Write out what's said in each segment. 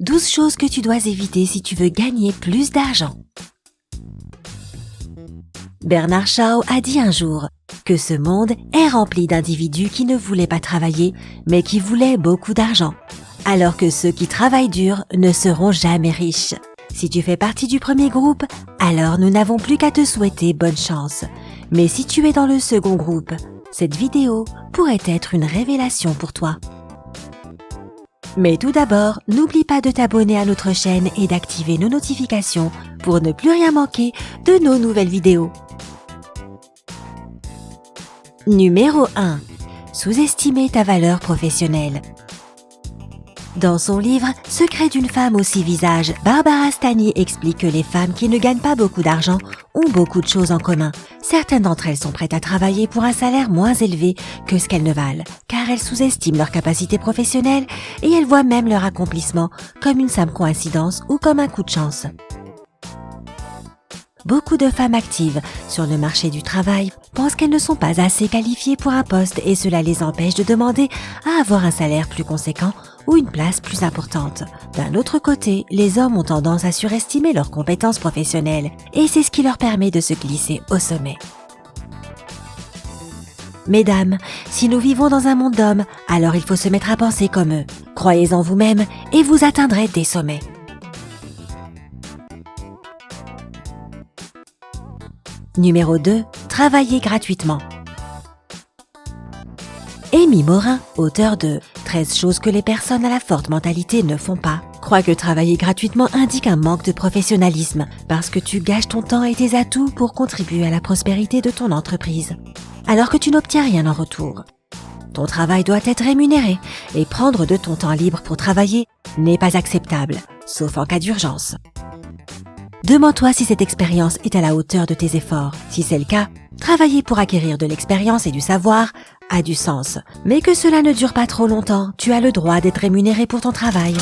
12 choses que tu dois éviter si tu veux gagner plus d'argent. Bernard Shaw a dit un jour que ce monde est rempli d'individus qui ne voulaient pas travailler, mais qui voulaient beaucoup d'argent, alors que ceux qui travaillent dur ne seront jamais riches. Si tu fais partie du premier groupe, alors nous n'avons plus qu'à te souhaiter bonne chance. Mais si tu es dans le second groupe, cette vidéo pourrait être une révélation pour toi. Mais tout d'abord, n'oublie pas de t'abonner à notre chaîne et d'activer nos notifications pour ne plus rien manquer de nos nouvelles vidéos. Numéro 1. Sous-estimer ta valeur professionnelle. Dans son livre « Secret d'une femme aux 6 visages », Barbara Stani explique que les femmes qui ne gagnent pas beaucoup d'argent ont beaucoup de choses en commun. Certaines d'entre elles sont prêtes à travailler pour un salaire moins élevé que ce qu'elles ne valent, car elles sous-estiment leur capacité professionnelle et elles voient même leur accomplissement comme une simple coïncidence ou comme un coup de chance. Beaucoup de femmes actives sur le marché du travail pensent qu'elles ne sont pas assez qualifiées pour un poste et cela les empêche de demander à avoir un salaire plus conséquent ou une place plus importante. D'un autre côté, les hommes ont tendance à surestimer leurs compétences professionnelles et c'est ce qui leur permet de se glisser au sommet. Mesdames, si nous vivons dans un monde d'hommes, alors il faut se mettre à penser comme eux. Croyez en vous-même et vous atteindrez des sommets. Numéro 2. Travailler gratuitement. Amy Morin, auteure de 13 choses que les personnes à la forte mentalité ne font pas, croit que travailler gratuitement indique un manque de professionnalisme parce que tu gâches ton temps et tes atouts pour contribuer à la prospérité de ton entreprise, alors que tu n'obtiens rien en retour. Ton travail doit être rémunéré et prendre de ton temps libre pour travailler n'est pas acceptable, sauf en cas d'urgence. Demande-toi si cette expérience est à la hauteur de tes efforts. Si c'est le cas, travailler pour acquérir de l'expérience et du savoir a du sens. Mais que cela ne dure pas trop longtemps, tu as le droit d'être rémunéré pour ton travail.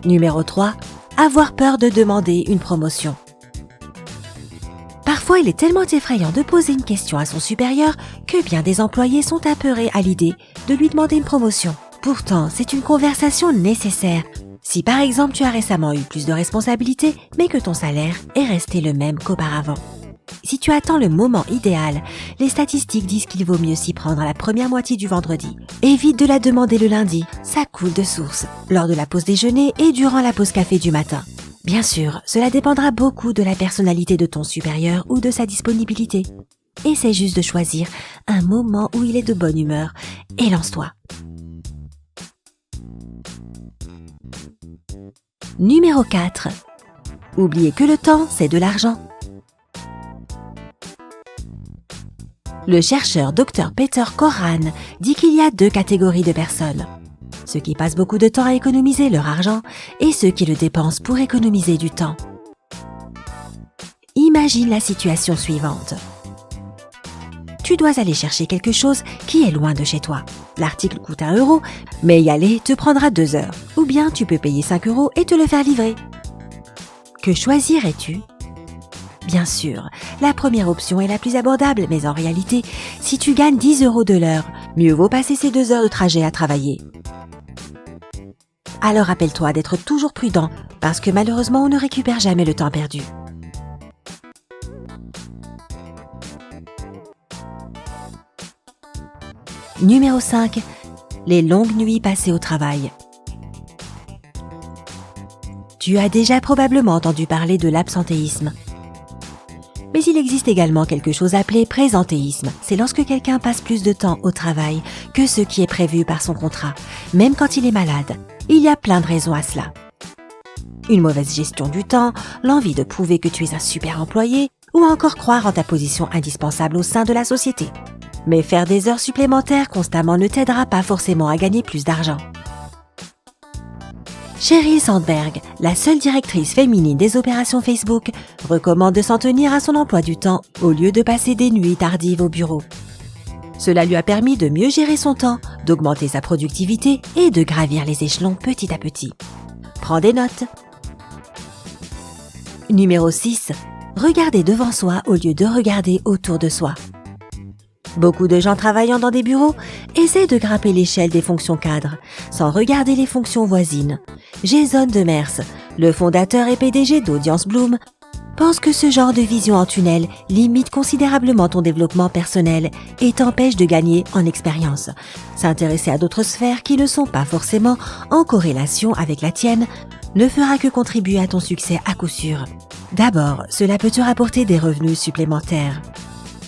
Numéro 3. Avoir peur de demander une promotion. Parfois, il est tellement effrayant de poser une question à son supérieur que bien des employés sont apeurés à l'idée de lui demander une promotion. Pourtant, c'est une conversation nécessaire. Si par exemple tu as récemment eu plus de responsabilités, mais que ton salaire est resté le même qu'auparavant. Si tu attends le moment idéal, les statistiques disent qu'il vaut mieux s'y prendre à la première moitié du vendredi. Évite de la demander le lundi, ça coule de source, lors de la pause déjeuner et durant la pause café du matin. Bien sûr, cela dépendra beaucoup de la personnalité de ton supérieur ou de sa disponibilité. Essaie juste de choisir un moment où il est de bonne humeur et lance-toi. Numéro 4. Oubliez que le temps, c'est de l'argent. Le chercheur Dr Peter Koran dit qu'il y a 2 catégories de personnes. Ceux qui passent beaucoup de temps à économiser leur argent et ceux qui le dépensent pour économiser du temps. Imagine la situation suivante. Tu dois aller chercher quelque chose qui est loin de chez toi. L'article coûte 1 €, mais y aller te prendra 2 heures. Ou bien tu peux payer 5 € et te le faire livrer. Que choisirais-tu ? Bien sûr, la première option est la plus abordable, mais en réalité, si tu gagnes 10 € de l'heure, mieux vaut passer ces 2 heures de trajet à travailler. Alors rappelle-toi d'être toujours prudent, parce que malheureusement on ne récupère jamais le temps perdu. Numéro 5. Les longues nuits passées au travail. Tu as déjà probablement entendu parler de l'absentéisme. Mais il existe également quelque chose appelé présentéisme. C'est lorsque quelqu'un passe plus de temps au travail que ce qui est prévu par son contrat, même quand il est malade. Il y a plein de raisons à cela. Une mauvaise gestion du temps, l'envie de prouver que tu es un super employé, ou encore croire en ta position indispensable au sein de la société. Mais faire des heures supplémentaires constamment ne t'aidera pas forcément à gagner plus d'argent. Sheryl Sandberg, la seule directrice féminine des opérations Facebook, recommande de s'en tenir à son emploi du temps au lieu de passer des nuits tardives au bureau. Cela lui a permis de mieux gérer son temps, d'augmenter sa productivité et de gravir les échelons petit à petit. Prends des notes. Numéro 6. Regarder devant soi au lieu de regarder autour de soi. Beaucoup de gens travaillant dans des bureaux essaient de grimper l'échelle des fonctions cadres, sans regarder les fonctions voisines. Jason Demers, le fondateur et PDG d'Audience Bloom, pense que ce genre de vision en tunnel limite considérablement ton développement personnel et t'empêche de gagner en expérience. S'intéresser à d'autres sphères qui ne sont pas forcément en corrélation avec la tienne ne fera que contribuer à ton succès à coup sûr. D'abord, cela peut te rapporter des revenus supplémentaires.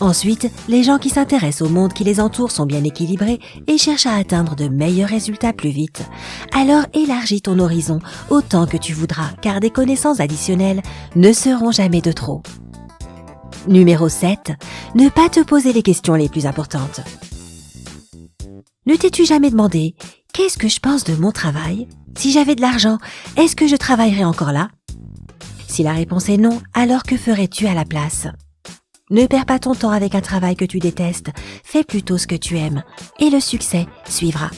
Ensuite, les gens qui s'intéressent au monde qui les entoure sont bien équilibrés et cherchent à atteindre de meilleurs résultats plus vite. Alors élargis ton horizon autant que tu voudras, car des connaissances additionnelles ne seront jamais de trop. Numéro 7. Ne pas te poser les questions les plus importantes. Ne t'es-tu jamais demandé « Qu'est-ce que je pense de mon travail ? Si j'avais de l'argent, est-ce que je travaillerais encore là ?» Si la réponse est non, alors que ferais-tu à la place ? Ne perds pas ton temps avec un travail que tu détestes, fais plutôt ce que tu aimes, et le succès suivra.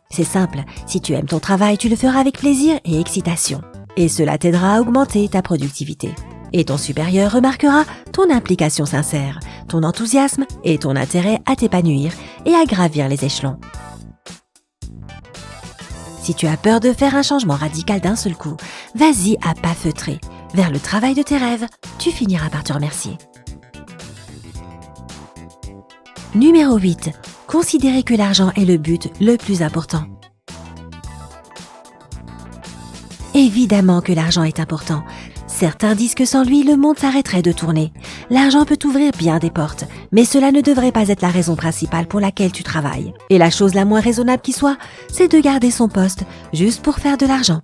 C'est simple, si tu aimes ton travail, tu le feras avec plaisir et excitation, et cela t'aidera à augmenter ta productivité. Et ton supérieur remarquera ton implication sincère, ton enthousiasme et ton intérêt à t'épanouir et à gravir les échelons. Si tu as peur de faire un changement radical d'un seul coup, vas-y à pas feutrer. Vers le travail de tes rêves, tu finiras par te remercier. Numéro 8. Considérer que l'argent est le but le plus important. Évidemment que l'argent est important. Certains disent que sans lui, le monde s'arrêterait de tourner. L'argent peut ouvrir bien des portes, mais cela ne devrait pas être la raison principale pour laquelle tu travailles. Et la chose la moins raisonnable qui soit, c'est de garder son poste juste pour faire de l'argent.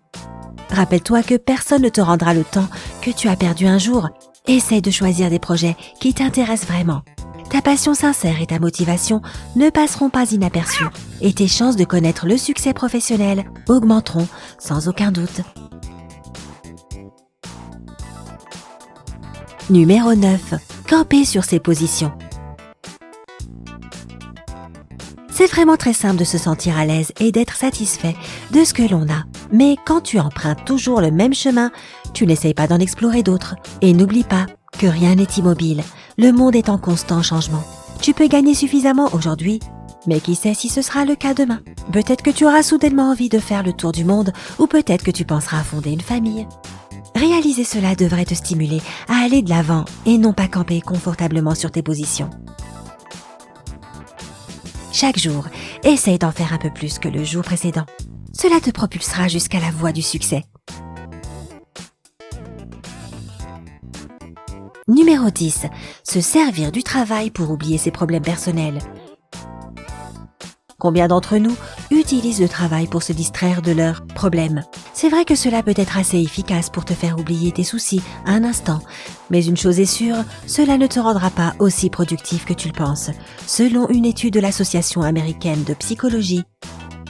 Rappelle-toi que personne ne te rendra le temps que tu as perdu un jour. Essaye de choisir des projets qui t'intéressent vraiment. Ta passion sincère et ta motivation ne passeront pas inaperçues et tes chances de connaître le succès professionnel augmenteront sans aucun doute. Numéro 9. Camper sur ses positions. C'est vraiment très simple de se sentir à l'aise et d'être satisfait de ce que l'on a. Mais quand tu empruntes toujours le même chemin, tu n'essayes pas d'en explorer d'autres. Et n'oublie pas que rien n'est immobile. Le monde est en constant changement. Tu peux gagner suffisamment aujourd'hui, mais qui sait si ce sera le cas demain. Peut-être que tu auras soudainement envie de faire le tour du monde ou peut-être que tu penseras à fonder une famille. Réaliser cela devrait te stimuler à aller de l'avant et non pas camper confortablement sur tes positions. Chaque jour, essaye d'en faire un peu plus que le jour précédent. Cela te propulsera jusqu'à la voie du succès. Numéro 10. Se servir du travail pour oublier ses problèmes personnels. Combien d'entre nous utilisent le travail pour se distraire de leurs problèmes ? C'est vrai que cela peut être assez efficace pour te faire oublier tes soucis un instant, mais une chose est sûre, cela ne te rendra pas aussi productif que tu le penses. Selon une étude de l'Association américaine de psychologie,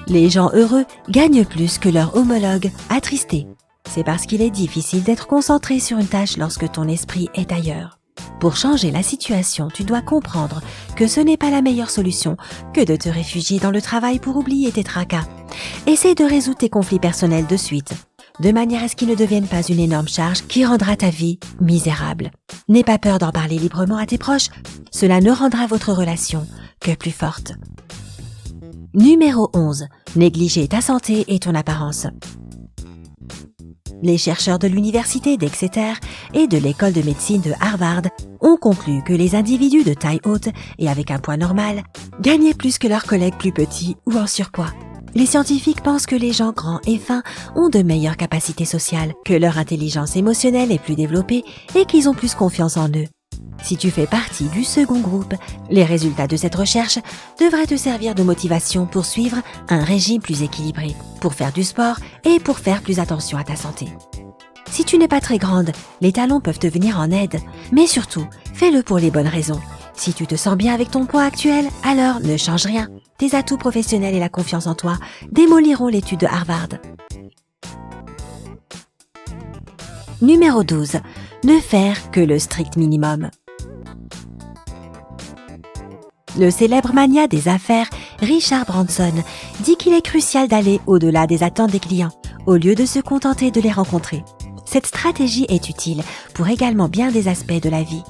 les gens heureux gagnent plus que leurs homologues attristés. C'est parce qu'il est difficile d'être concentré sur une tâche lorsque ton esprit est ailleurs. Pour changer la situation, tu dois comprendre que ce n'est pas la meilleure solution que de te réfugier dans le travail pour oublier tes tracas. Essaie de résoudre tes conflits personnels de suite, de manière à ce qu'ils ne deviennent pas une énorme charge qui rendra ta vie misérable. N'aie pas peur d'en parler librement à tes proches, cela ne rendra votre relation que plus forte. Numéro 11. Négliger ta santé et ton apparence. Les chercheurs de l'université d'Exeter et de l'école de médecine de Harvard ont conclu que les individus de taille haute et avec un poids normal gagnaient plus que leurs collègues plus petits ou en surpoids. Les scientifiques pensent que les gens grands et fins ont de meilleures capacités sociales, que leur intelligence émotionnelle est plus développée et qu'ils ont plus confiance en eux. Si tu fais partie du second groupe, les résultats de cette recherche devraient te servir de motivation pour suivre un régime plus équilibré, pour faire du sport et pour faire plus attention à ta santé. Si tu n'es pas très grande, les talons peuvent te venir en aide, mais surtout, fais-le pour les bonnes raisons. Si tu te sens bien avec ton poids actuel, alors ne change rien. Tes atouts professionnels et la confiance en toi démoliront l'étude de Harvard. Numéro 12. Ne faire que le strict minimum. Le célèbre magnat des affaires, Richard Branson, dit qu'il est crucial d'aller au-delà des attentes des clients, au lieu de se contenter de les rencontrer. Cette stratégie est utile pour également bien des aspects de la vie.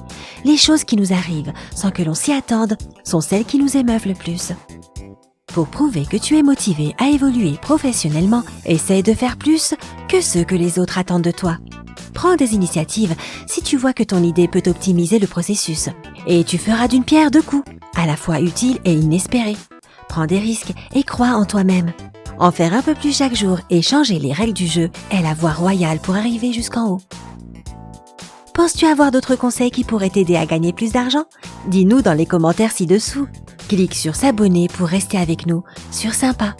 Les choses qui nous arrivent sans que l'on s'y attende sont celles qui nous émeuvent le plus. Pour prouver que tu es motivé à évoluer professionnellement, essaye de faire plus que ce que les autres attendent de toi. Prends des initiatives si tu vois que ton idée peut optimiser le processus. Et tu feras d'une pierre deux coups, à la fois utile et inespéré. Prends des risques et crois en toi-même. En faire un peu plus chaque jour et changer les règles du jeu est la voie royale pour arriver jusqu'en haut. Penses-tu avoir d'autres conseils qui pourraient t'aider à gagner plus d'argent? Dis-nous dans les commentaires ci-dessous. Clique sur s'abonner pour rester avec nous sur Sympa.